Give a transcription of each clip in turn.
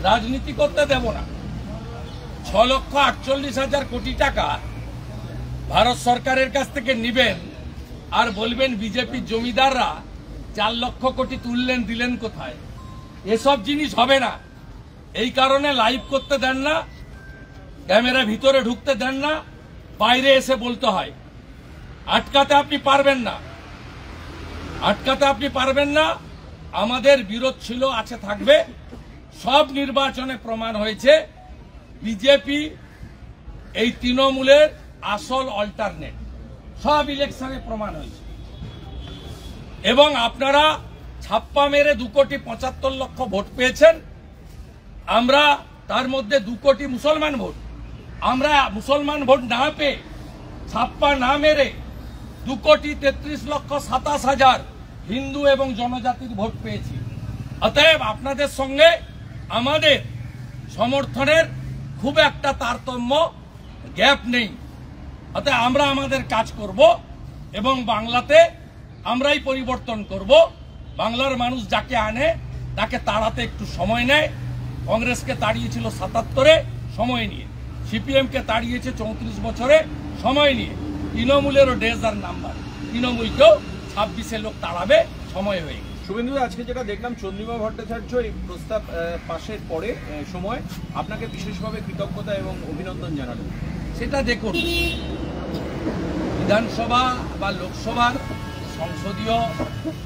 রাজনীতি করতে দেব না। 6,48,000 কোটি টাকা ভারত সরকারের কাছ থেকে নিবেন আর বলবেন বিজেপির জমিদাররা 4 লক্ষ কোটি তুললেন দিলেন কোথায়? এসব জিনিস হবে না। এই কারণে লাইভ করতে দেন না, ক্যামেরা ভিতরে ঢুকতে দেন না, বাইরে এসে বলতে হয়। আটকাতে আপনি পারবেন না, আটকাতে আপনি পারবেন না। আমাদের বিরোধ ছিল, আছে, থাকবে। সব নির্বাচনে প্রমাণ হয়েছে বিজেপি এই তৃণমূলের আসল অল্টারনেট, সব ইলেকশনে প্রমাণ হয়েছে। এবং আপনারা ছাপ্পা মেরে 2,75,00,000 ভোট পেয়েছেন। আমরা তার মধ্যে 2 কোটি মুসলমান ভোট, আমরা মুসলমান ভোট না পেয়ে, ছাপ্পা না মেরে 2,33,27,000 হিন্দু এবং জনজাতির ভোট পেয়েছি। অতএব আপনাদের সঙ্গে আমাদের সমর্থনের খুব একটা তারতম্য, গ্যাপ নেই। অতএব আমরা আমাদের কাজ করব এবং বাংলাতে আমরাই পরিবর্তন করব। বাংলার মানুষ যাকে আনে তাকে তাড়াতে একটু সময় নেয়। কংগ্রেসকে তাড়িয়েছিল 77-এ সময় নিয়ে, সিপিএমকে তাড়িয়েছে 34 বছরে সময় নিয়ে। তৃণমূলেরও ডেজার নাম্বার, তৃণমূলকেও 26-এ লোক তাড়াবে, সময় হয়ে গেছে। শুভেন্দু, আজকে যেটা দেখলাম চন্দ্রিমা ভট্টাচার্য এই প্রস্তাব পাশের পরে সময় আপনাকে বিশেষভাবে কৃতজ্ঞতা এবং অভিনন্দন জানালেন। সেটা দেখুন, বিধানসভা বা লোকসভার সংসদীয়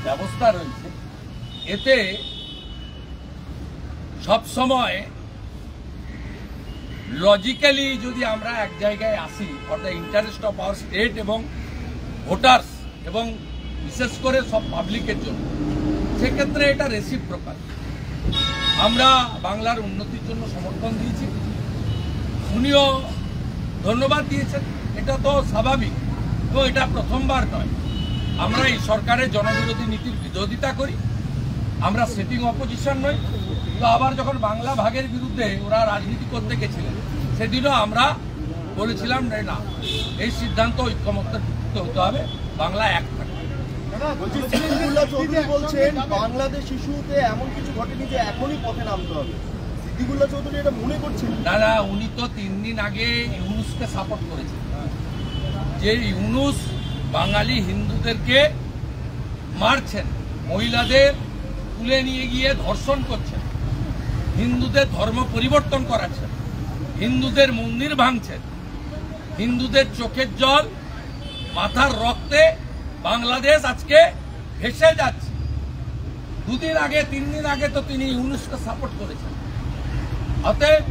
ব্যবস্থা রয়েছে, এতে সবসময় লজিক্যালি যদি আমরা এক জায়গায় আসি for the interest of our state এবং ভোটার্স এবং বিশেষ করে সব পাবলিকের জন্য, সেক্ষেত্রে এটা রেসিপ্রোকাল। আমরা বাংলার উন্নতির জন্য সমর্থন দিয়েছি, উনিও ধন্যবাদ দিয়েছেন। এটা তো স্বাভাবিক এবং এটা প্রথমবার নয়। আমরা এই সরকারের জনবিরোধী নীতির বিরোধিতা করি, আমরা সেটিং অপোজিশন নই। তো আবার যখন বাংলা ভাগের বিরুদ্ধে ওরা রাজনীতি করতে গেছিলেন, সেদিনও আমরা বলেছিলাম না, এই সিদ্ধান্ত ঐক্যমত্যের ভিত্তিতে হতে হবে, বাংলা এক থাকবে। বলছেন বাংলাদেশ ইস্যুতে এমন কিছু ঘটেনি যে এখনই পথে নামতে হবে, সিদ্দিকুল্লাহ চৌধুরী এটা মনে করছেন? না, উনি তো 3 দিন আগে ইউনুসকে সাপোর্ট করেছেন, যে ইউনুস বাঙালি হিন্দুদেরকে মারছেন, মহিলাদের তুলে নিয়ে গিয়ে ধর্ষণ করছেন, হিন্দুদের ধর্ম পরিবর্তন করাচ্ছেন, হিন্দুদের মন্দির ভাঙছেন, হিন্দুদের চোখের জল, মাথার রক্তে বাংলাদেশ আজকে ভেসে যাচ্ছে। 2 দিন আগে 3 দিন আগে তো তিনি ইউনুসকে সাপোর্ট করেছেন। অতএব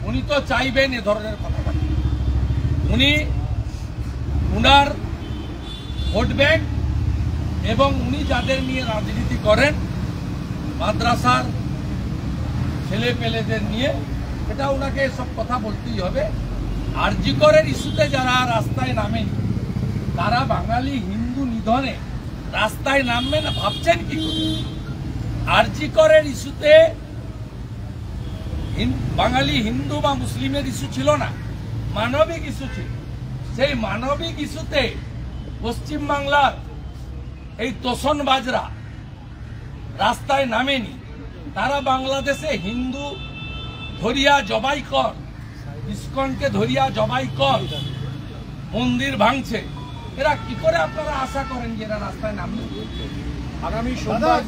উনি তো চাইবেন এ ধরনের কথাবার্তা। উনি উনার ভোট ব্যাংক এবং উনি যাদের নিয়ে রাজনীতি করেন, মাদ্রাসার ছেলে পেলেদের নিয়ে, এটা ওনাকে এসব কথা বলতেই হবে। আরজি করের ইস্যুতে যারা রাস্তায় নামেনি, তারা বাঙালি হিন্দু নিধনে রাস্তায় নামবে না ভাবছেন কি? আরজি করের ইস্যুতে বাঙালি হিন্দু বা মুসলিমের ইস্যু ছিল না, মানবিক ইস্যু ছিল। সেই মানবিক ইস্যুতে পশ্চিমবাংলার এই তোষণবাজরা রাস্তায় নামেনি। তারা বাংলাদেশে হিন্দু ধরিয়া জবাই কর, ইস্কনকে ধরিয়া জবাই কর, মন্দির ভাঙছে। এরা কি করে আপনারা আশা করেন যে এরা রাস্তায় নামবে? আগামী সোমবার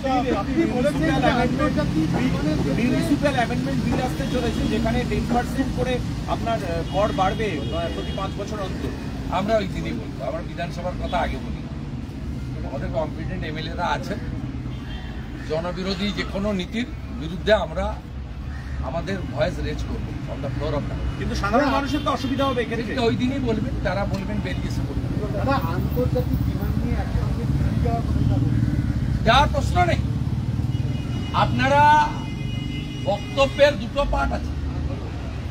মিউনিসিপ্যাল অ্যামেন্ডমেন্ট বিল আসতে চলেছে, যেখানে 10% করে আপনার কর বাড়বে প্রতি 5 বছর অন্তর। আমরা ওই দিনই বলবো, আমরা বিধানসভার কথা আগে বলি। আমাদের কম্পিটেন্ট এমএলএরা আছেন, জনবিরোধী যে কোনো নীতির বিরুদ্ধে আমরা আমাদের ভয়েস রেজ করবো on the floor of the. কিন্তু সাধারণ মানুষের তো অসুবিধা হবে, এক্ষেত্রে ওই দিনই বলবেন, যারা বলবেন বেরিয়ে এসে বলবেন। আন্তর্জাতিক বিমান নিয়ে একসঙ্গে যাওয়ার প্রশ্ন নেই। আপনারা বক্তব্যের 2টো পার্ট আছে,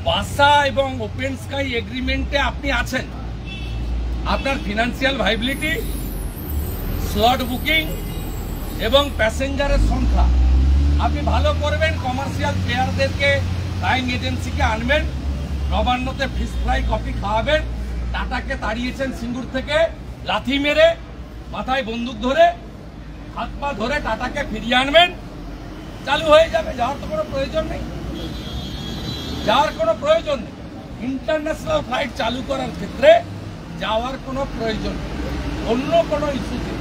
বাসা এবং ওপেন স্কাই এগ্রিমেন্টে আপনি আছেন। আপনার ফিনান্সিয়াল ভাইবিলিটি, স্লট বুকিং এবং প্যাসেঞ্জারের সংখ্যা আপনি ভালো করবেন। কমার্শিয়াল প্লেয়ারদেরকে, ফ্লাইং এজেন্সিকে আনবেন, নবান্নতে ফিশ ফ্রাই কফি খাওয়াবেন। টাটাকে তাড়িয়েছেন সিঙ্গুর থেকে লাথি মেরে, মাথায় বন্দুক ধরে, হাত পা ধরে টাটাকে ফিরিয়ে আনবেন, চালু হয়ে যাবে। যাওয়ার তো কোনো প্রয়োজন নেই। যার কোনো প্রয়োজন নেই। ইন্টারন্যাশনাল ফ্লাইট চালু করার ক্ষেত্রে যাওয়ার কোনো প্রয়োজন নেই। অন্য কোনো ইস্যুতে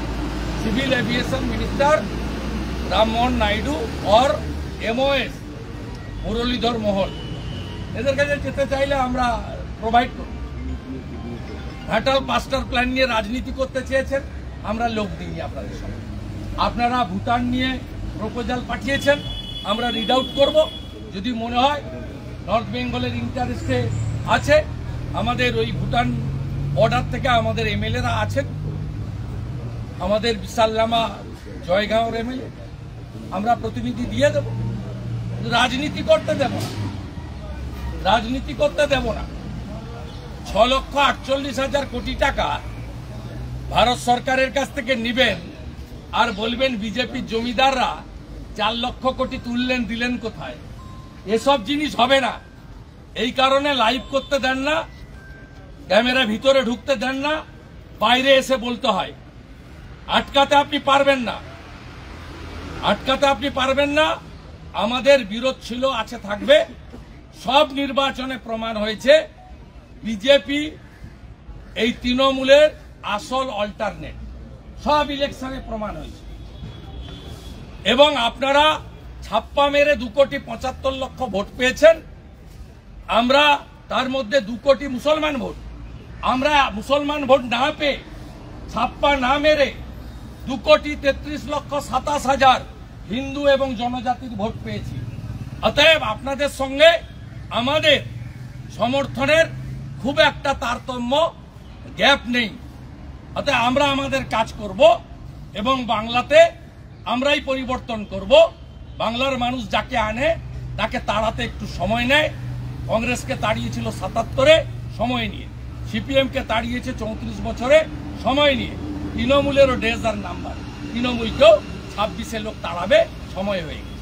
civil aviation minister Rammohan Naidu और MOS মুরলীধর মোহন এদের কাছে যেতে চাইলে আমরা প্রোভাইড করব। ঘাটাল মাস্টার প্ল্যান নিয়ে রাজনীতি করতে চেয়েছেন, আমরা লোক দিইনি আপনাদের সঙ্গে। আপনারা ভুটান নিয়ে প্রপোজাল পাঠিয়েছেন, আমরা রিড আউট করব। যদি মনে হয় নর্থ বেঙ্গলের ইন্টারেস্টে আছে, আমাদের ওই ভুটান বর্ডার থেকে আমাদের MLA-রা আছেন, আমাদের বিশাল লামা জয়গাঁওর MLA, আমরা প্রতিনিধি দিয়ে দেব। রাজনীতি করতে দেব না, রাজনীতি করতে দেব না। 6,48,000 কোটি টাকা ভারত সরকারের কাছ থেকে নিবেন আর বলবেন বিজেপির জমিদাররা 4 লক্ষ কোটি তুললেন দিলেন কোথায়? এসব জিনিস হবে না। এই কারণে লাইভ করতে দেন না, ক্যামেরা ভিতরে ঢুকতে দেন না, বাইরে এসে বলতে হয়। আটকাতে আপনি পারবেন না, আটকাতে আপনি পারবেন না। আমাদের বিরোধ ছিল, আছে, থাকবে। সব নির্বাচনে প্রমাণ হয়েছে বিজেপি এই তৃণমূলের আসল অল্টারনেট, সব ইলেকশনে প্রমাণ হয়েছে। এবং আপনারা ছাপ্পা মেরে 2,75,00,000 ভোট পেয়েছেন। আমরা তার মধ্যে 2 কোটি মুসলমান ভোট, আমরা মুসলমান ভোট না পেয়ে ছাপ্পা না মেরে 2,33,27,000 হিন্দু এবং জনজাতির ভোট পেয়েছি। অতএব আপনাদের সঙ্গে আমাদের সমর্থনের খুব একটা তারতম্য গ্যাপ নেই। অতএব আমরা আমাদের কাজ করব এবং বাংলাতে আমরাই পরিবর্তন করব। বাংলার মানুষ যাকে আনে তাকে তাড়াতে একটু সময় নেয়। কংগ্রেসকে তাড়িয়েছিল 77-এ সময় নিয়ে, CPM-কে তাড়িয়েছে 34 বছরে সময় নিয়ে। তৃণমূলেরও ডেজার নাম্বার, তৃণমূলকেও 26-এ লোক তাড়াবে, সময় হয়ে গেছে।